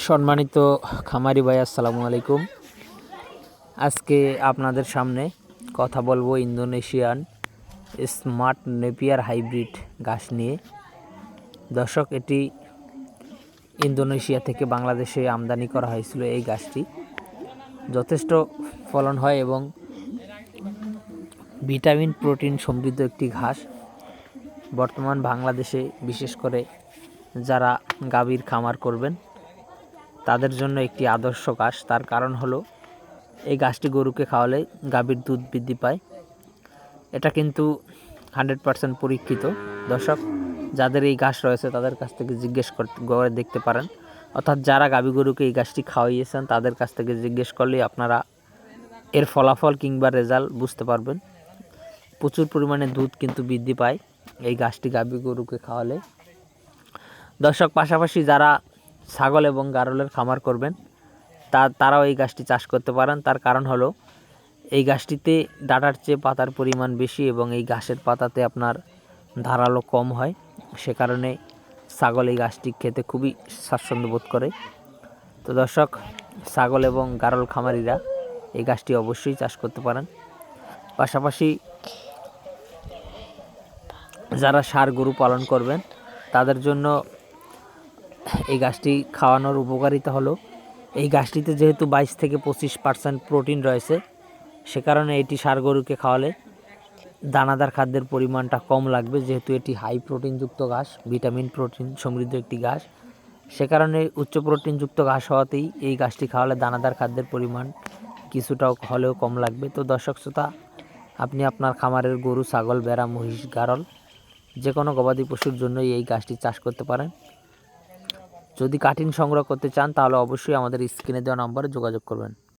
সম্মানিত খামারি ভাই, আসসালামু আলাইকুম। আজকে আপনাদের সামনে কথা বলবো ইন্দোনেশিয়ান স্মার্ট নেপিয়ার হাইব্রিড ঘাস নিয়ে। দর্শক, এটি ইন্দোনেশিয়া থেকে বাংলাদেশে আমদানি করা হয়েছিল। এই ঘাসটি যথেষ্ট ফলন হয় এবং ভিটামিন প্রোটিন সমৃদ্ধ একটি ঘাস। বর্তমান বাংলাদেশে বিশেষ করে যারা গাভীর খামার করবেন তাদের জন্য একটি আদর্শ ঘাস। তার কারণ হলো এই ঘাসটি গরুকে খাওয়ালে গাভীর দুধ বৃদ্ধি পায়। এটা কিন্তু 100% পরীক্ষিত। দর্শক, যাদের এই ঘাস রয়েছে তাদের কাছ থেকে জিজ্ঞেস করে দেখতে পারেন, অর্থাৎ যারা গাভী গরুকে এই ঘাসটি খাওয়াইয়েছেন তাদের কাছ থেকে জিজ্ঞেস করলেই আপনারা এর ফলাফল কিংবা রেজাল্ট বুঝতে পারবেন। প্রচুর পরিমাণে দুধ কিন্তু বৃদ্ধি পায় এই ঘাসটি গাভী গরুকে খাওয়ালে। দর্শক, পাশাপাশি যারা ছাগল এবং গারলের খামার করবেন তারাও এই ঘাসটি চাষ করতে পারেন। তার কারণ হলো এই ঘাসটিতে ডাঁটার চেয়ে পাতার পরিমাণ বেশি এবং এই ঘাসের পাতাতে আপনার ধারালো কম হয়। সে কারণে ছাগল এই ঘাসটি খেতে খুবই স্বাচ্ছন্দ্য বোধ করে। তো দর্শক, ছাগল এবং গারল খামারিরা এই ঘাসটি অবশ্যই চাষ করতে পারেন। পাশাপাশি যারা ষাঁড় গরু পালন করবেন তাদের জন্য এই ঘাসটি খাওয়ানোর উপকারিতা হলো এই ঘাসটিতে যেহেতু 22 থেকে 25% প্রোটিন রয়েছে, সে কারণে এটি ষাঁড় গরুকে খাওয়ালে দানাদার খাদ্যের পরিমাণটা কম লাগবে। যেহেতু এটি হাই প্রোটিনযুক্ত ঘাস, ভিটামিন প্রোটিন সমৃদ্ধ একটি ঘাস, সে কারণে উচ্চ প্রোটিনযুক্ত ঘাস হওয়াতেই এই ঘাসটি খাওয়ালে দানাদার খাদ্যের পরিমাণ কিছুটাও হলেও কম লাগবে। তো দর্শক শ্রোতা, আপনি আপনার খামারের গরু, ছাগল, ভেড়া, মহিষ, গারল যে কোনো গবাদি পশুর জন্যই এই ঘাসটি চাষ করতে পারেন। যদি কাটিং সংগ্রহ করতে চান তাহলে অবশ্যই আমাদের স্ক্রিনে দেওয়া নম্বরে যোগাযোগ করবেন।